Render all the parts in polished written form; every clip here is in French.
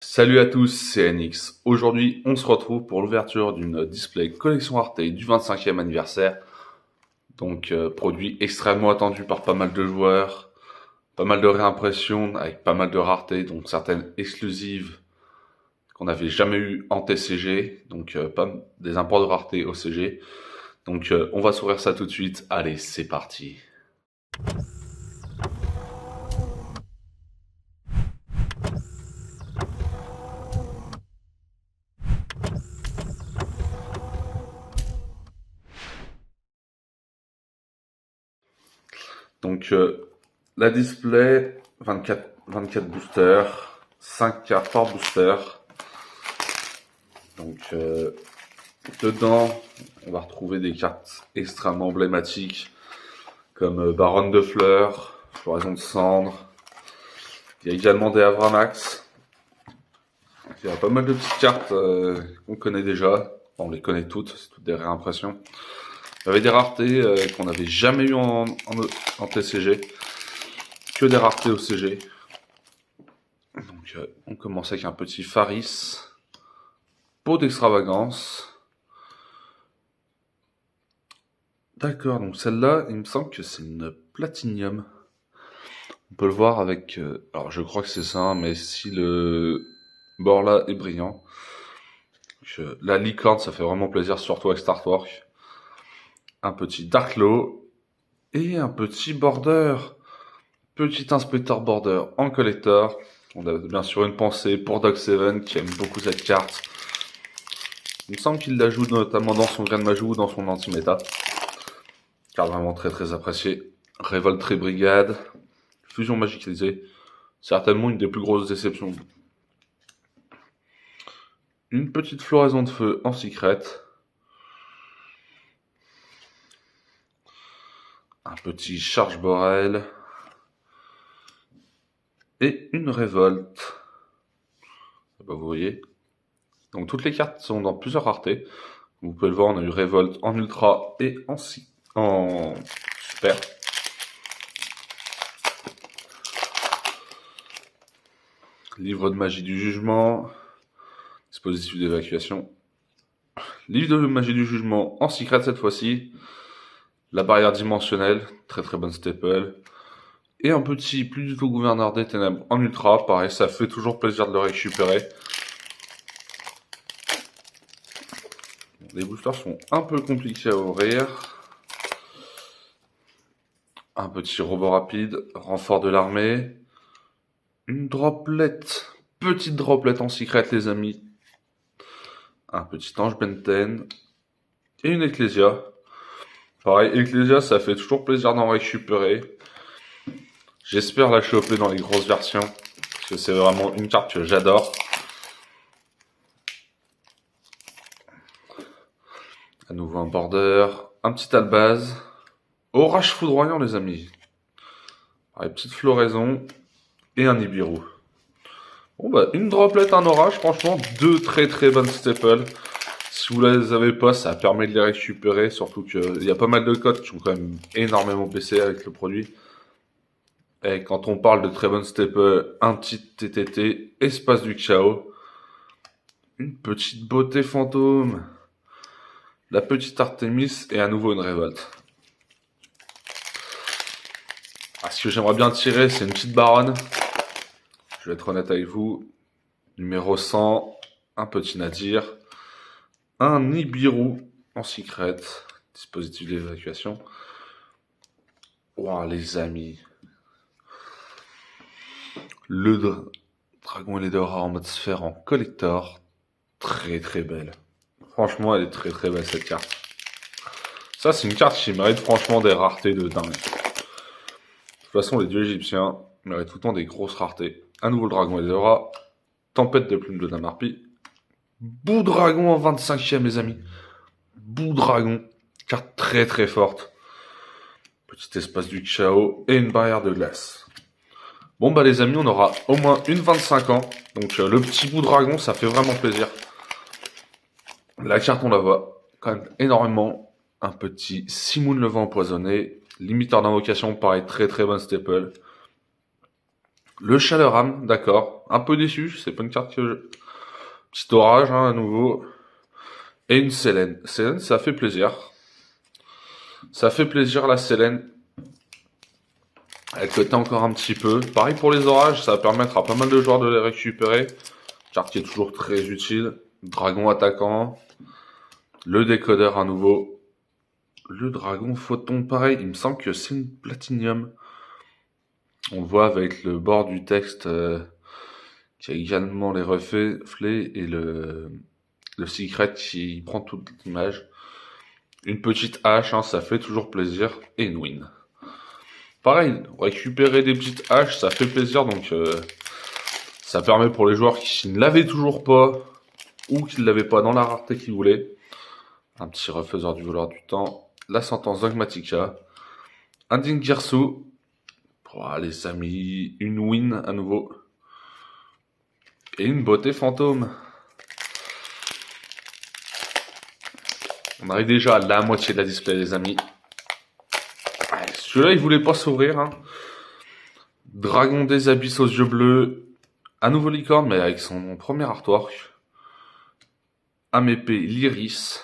Salut à tous, c'est NX. Aujourd'hui, on se retrouve pour l'ouverture d'une display collection Arte du 25e anniversaire. Donc, produit extrêmement attendu par pas mal de joueurs, pas mal de réimpressions avec pas mal de raretés, donc certaines exclusives qu'on n'avait jamais eu en TCG, donc pas des imports de rareté au CG. Donc, on va s'ouvrir ça tout de suite. Allez, c'est parti. Donc, la display, 24 boosters, 5 cartes par booster. Donc, dedans, on va retrouver des cartes extrêmement emblématiques comme Baronne de Fleurs, Floraison de Cendre. Il y a également des Avramax. Il y a pas mal de petites cartes qu'on connaît déjà. On les connaît toutes, c'est toutes des réimpressions. Il y avait des raretés qu'on n'avait jamais eu en TCG. Que des raretés au CG. Donc on commence avec un petit Faris. Pot d'extravagance. D'accord, donc celle-là, il me semble que c'est une Platinium. On peut le voir avec... alors je crois que c'est ça, mais si le bord là est brillant. La licorne, ça fait vraiment plaisir, surtout avec Startwork. Un petit Darklow. Et un petit Border. Petit inspecteur Border en collector. On a bien sûr une pensée pour Dog7 qui aime beaucoup cette carte. Il me semble qu'il la joue notamment dans son Grain de Majou ou dans son anti-méta. Carte vraiment très très appréciée. Révoltré Brigade. Fusion magicalisée. Certainement une des plus grosses déceptions. Une petite floraison de feu en secret. Un petit Charge Borel. Et une révolte. Vous voyez. Donc toutes les cartes sont dans plusieurs raretés. Vous pouvez le voir, on a eu révolte en ultra et en super. Livre de magie du jugement. Dispositif d'évacuation. Livre de magie du jugement en secret cette fois-ci. La barrière dimensionnelle, très très bonne staple. Et un petit plus du tout gouverneur des ténèbres en ultra, pareil, ça fait toujours plaisir de le récupérer. Les boosters sont un peu compliqués à ouvrir. Un petit robot rapide, renfort de l'armée. Une droplet, petite droplet en secret les amis. Un petit ange Benten. Et une Ecclesia. Pareil, Ecclesia, ça fait toujours plaisir d'en récupérer. J'espère la choper dans les grosses versions. Parce que c'est vraiment une carte que j'adore. À nouveau un border. Un petit Albaz. Orage foudroyant les amis. Pareil, petite floraison. Et un Nibiru. Bon bah, une droplet, un orage. Franchement, deux très très bonnes staples. Si vous les avez pas, ça permet de les récupérer. Surtout qu'il y a pas mal de codes qui ont quand même énormément baissé avec le produit. Et quand on parle de très bonnes staples, un petit TTT, espace du chaos. Une petite beauté fantôme. La petite Artemis et à nouveau une révolte. Ah, ce que j'aimerais bien tirer, c'est une petite baronne. Je vais être honnête avec vous. Numéro 100, un petit Nadir. Un Nibiru en secret. Dispositif d'évacuation. Wow, les amis. Le dragon et les Dora en mode sphère en collector. Très très belle. Franchement, elle est très très belle cette carte. Ça, c'est une carte qui mérite franchement des raretés de dingue. De toute façon, les dieux égyptiens méritent tout le temps des grosses raretés. Un nouveau dragon et les Dora. Tempête de plumes de Namarpi. Bout dragon en 25e, mes amis. Bout dragon. Carte très très forte. Petit espace du chaos et une barrière de glace. Bon bah les amis, on aura au moins une 25 ans. Donc le petit bout dragon, ça fait vraiment plaisir. La carte, on la voit quand même énormément. Un petit Simoon le vent empoisonné. Limiteur d'invocation, pareil, très très bonne staple. Le Chaleram, d'accord. Un peu déçu, c'est pas une carte que je... Petit orage, hein, à nouveau. Et une Sélène. Sélène, ça fait plaisir. Ça fait plaisir, la Sélène. Elle cote encore un petit peu. Pareil pour les orages, ça va permettre à pas mal de joueurs de les récupérer. Carte qui est toujours très utile. Dragon attaquant. Le décodeur à nouveau. Le dragon photon, pareil. Il me semble que c'est une platinium. On le voit avec le bord du texte qui a également les reflets et le secret qui prend toute l'image. Une petite hache, hein, ça fait toujours plaisir. Et une win. Pareil, récupérer des petites haches, ça fait plaisir. Donc ça permet pour les joueurs qui ne l'avaient toujours pas ou qui ne l'avaient pas dans la rareté qu'ils voulaient. Un petit refaiseur du voleur du temps. La sentence dogmatica. Un Dingirsu. Oh, les amis, une win à nouveau. Et une beauté fantôme. On arrive déjà à la moitié de la display, les amis. Celui-là, il voulait pas s'ouvrir. Hein. Dragon des abysses aux yeux bleus. Un nouveau licorne, mais avec son premier artwork. Amépée l'Iris.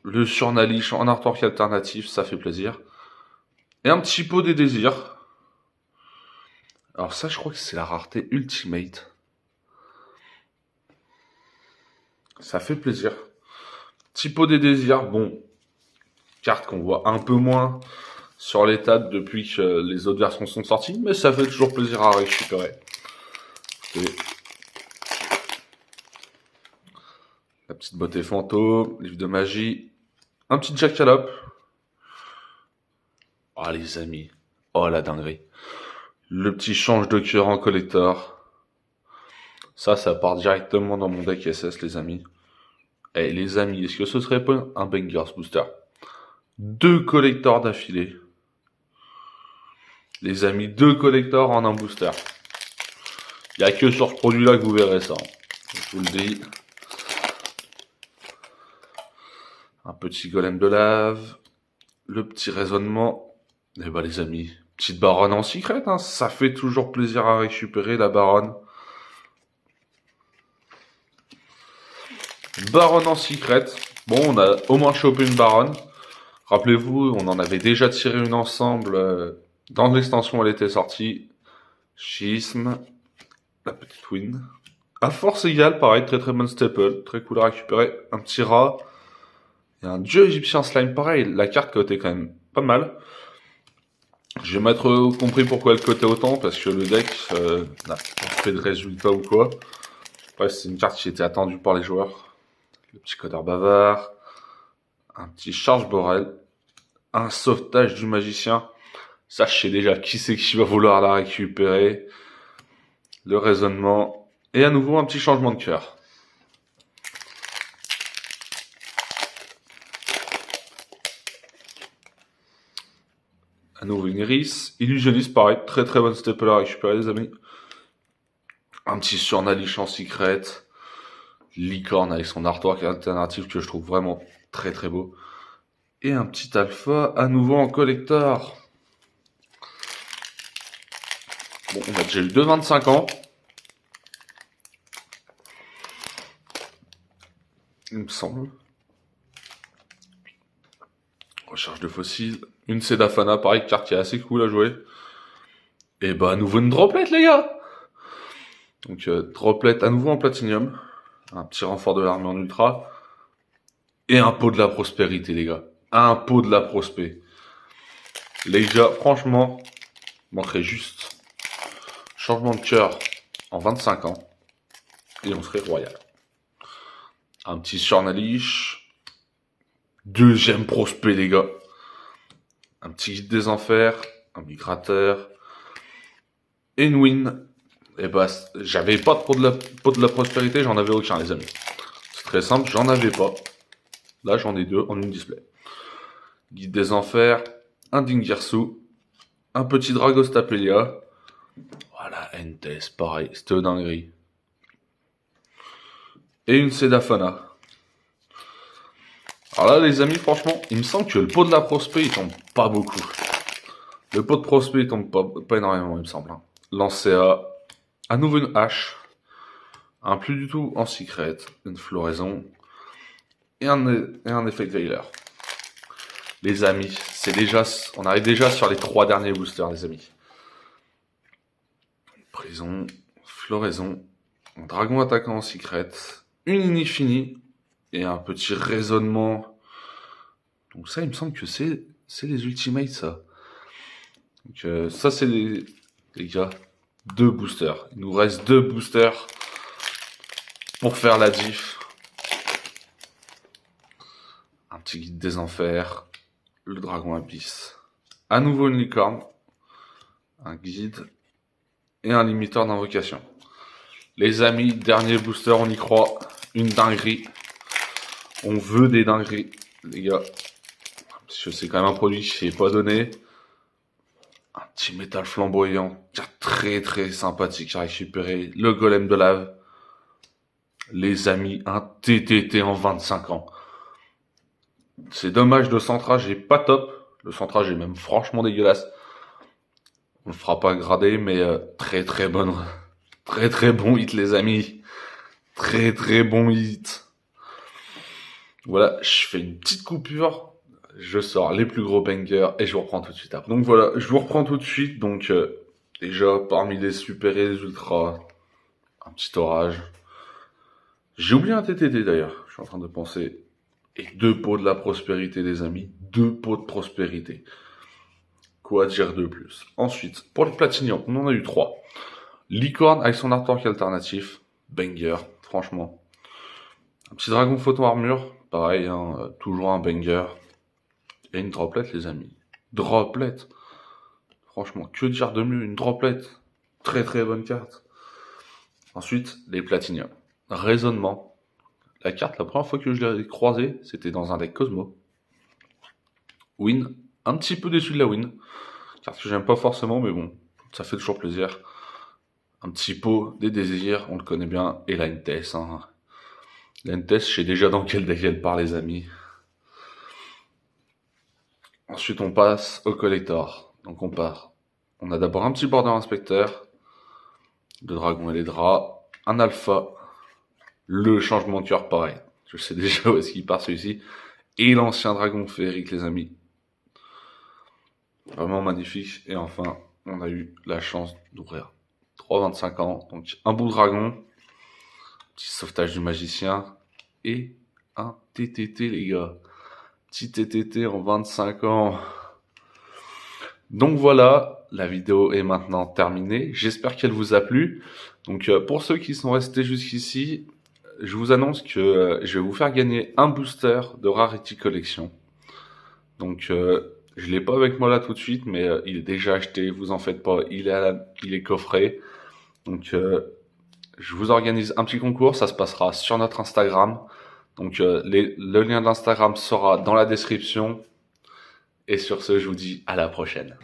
Le Surnalish en artwork alternatif, ça fait plaisir. Et un petit pot des désirs. Alors ça, je crois que c'est la rareté Ultimate. Ça fait plaisir. Petit pot des désirs, bon. Carte qu'on voit un peu moins sur les tables depuis que les autres versions sont sorties, mais ça fait toujours plaisir à récupérer. Et la petite beauté fantôme, livre de magie, un petit jackalope. Oh les amis, oh la dinguerie. Le petit change de cœur en collector. Ça part directement dans mon deck SS, les amis. Eh les amis, est-ce que ce serait pas un Bangers Booster? 2 collectors d'affilée. Les amis, 2 collectors en un booster. Il n'y a que sur ce produit-là que vous verrez ça. Je vous le dis. Un petit golem de lave. Le petit raisonnement. Et bah les amis, petite baronne en secret. Hein. Ça fait toujours plaisir à récupérer la baronne. Baronne en secret. Bon, on a au moins chopé une baronne. Rappelez-vous, on en avait déjà tiré une ensemble dans l'extension où elle était sortie. Schisme. La petite win. À force égale, pareil, très très bonne staple. Très cool à récupérer. Un petit rat. Et un dieu égyptien slime, pareil. La carte cotait quand même pas mal. J'ai mettre compris pourquoi elle cotait autant, parce que le deck n'a pas fait de résultat ou quoi. Ouais, c'est une carte qui était attendue par les joueurs. Le petit codeur bavard. Un petit charge borel. Un sauvetage du magicien. Ça, je sais déjà qui c'est qui va vouloir la récupérer. Le raisonnement. Et à nouveau, un petit changement de cœur. À nouveau une iris. Illusionniste, pareil. Très très bonne staple à récupérer, les amis. Un petit Surnalish en secret. Licorne avec son artwork alternatif que je trouve vraiment très très beau. Et un petit alpha à nouveau en collector. Bon, on a déjà eu 2,25 ans. Il me semble. Recherche de fossiles. Une Sedafana, pareil, carte qui est assez cool à jouer. Et bah, à nouveau une droplet, les gars. Donc, droplet à nouveau en platinium. Un petit renfort de l'armée en ultra. Et un pot de la prospérité, les gars. Un pot de la prospé. Les gars, franchement, manquerait juste changement de cœur en 25 ans. Et on serait royal. Un petit Surnalish. Deuxième prospect, les gars. Un petit guide des enfers. Un migrateur. Et une win. Et bah, j'avais pas trop de la pot de la prospérité, j'en avais aucun, les amis. C'est très simple, j'en avais pas. Là, j'en ai 2 en une display. Guide des enfers. Un Dingirsu. Un petit Dragostapelia. Voilà, Entes, pareil, c'était dinguerie. Et une Sedafana. Alors là, les amis, franchement, il me semble que le pot de la prospé, il tombe pas beaucoup. Le pot de prospect il tombe pas énormément, il me semble. Hein. Lancé à nouveau une hache. Un plus du tout en secret. Une floraison. Et un effet Veiler. Les amis, on arrive déjà sur les 3 derniers boosters, les amis. Prison, floraison, dragon attaquant en secret, une infinie et un petit raisonnement. Donc ça, il me semble que c'est les ultimates, ça. Donc ça, c'est les gars, 2 boosters. Il nous reste 2 boosters pour faire la diff. Un petit guide des enfers, le dragon abyss, à nouveau une licorne, un guide et un limiteur d'invocation. Les amis, dernier booster, on y croit. Une dinguerie. On veut des dingueries, les gars. Parce que c'est quand même un produit qui n'est pas donné. Un petit métal flamboyant, très très sympathique à récupérer. Le golem de lave. Les amis, un TTT en 25 ans. C'est dommage, le centrage est pas top. Le centrage est même franchement dégueulasse. On le fera pas grader, mais très très bonne. Très très bon hit, les amis. Très très bon hit. Voilà, je fais une petite coupure. Je sors les plus gros bangers et je vous reprends tout de suite après. Donc voilà, je vous reprends tout de suite. Donc déjà, parmi les super et les ultras, un petit orage. J'ai oublié un TTT d'ailleurs, je suis en train de penser. Et 2 pots de la prospérité, les amis. 2 pots de prospérité. Quoi dire de plus? Ensuite, pour le platinium, on en a eu 3. Licorne avec son artwork alternatif. Banger, franchement. Un petit dragon photon armure. Pareil, hein, toujours un banger. Et une droplet, les amis. Droplet. Franchement, que dire de mieux? Une droplet. Très très bonne carte. Ensuite, les platinium. Raisonnement. La carte, la première fois que je l'ai croisée, c'était dans un deck Cosmo. Win. Un petit peu déçu de la win. Carte que j'aime pas forcément, mais bon, ça fait toujours plaisir. Un petit pot des désirs, on le connaît bien. Et la NTS. Hein. La NTS, je sais déjà dans quel deck elle part, les amis. Ensuite, on passe au collector. Donc, on part. On a d'abord un petit border inspecteur. De dragon et les draps. Un alpha. Le changement de cœur, pareil. Je sais déjà où est-ce qu'il part celui-ci. Et l'ancien dragon féerique, les amis. Vraiment magnifique. Et enfin, on a eu la chance d'ouvrir 3,25 ans. Donc, un beau dragon. Petit sauvetage du magicien. Et un TTT, les gars. Petit TTT en 25 ans. Donc voilà, la vidéo est maintenant terminée. J'espère qu'elle vous a plu. Donc pour ceux qui sont restés jusqu'ici, je vous annonce que je vais vous faire gagner un booster de Rarity Collection. Donc je l'ai pas avec moi là tout de suite, mais il est déjà acheté, vous en faites pas, il est coffré. Donc je vous organise un petit concours, ça se passera sur notre Instagram. Donc le lien de l'Instagram sera dans la description. Et sur ce, je vous dis à la prochaine.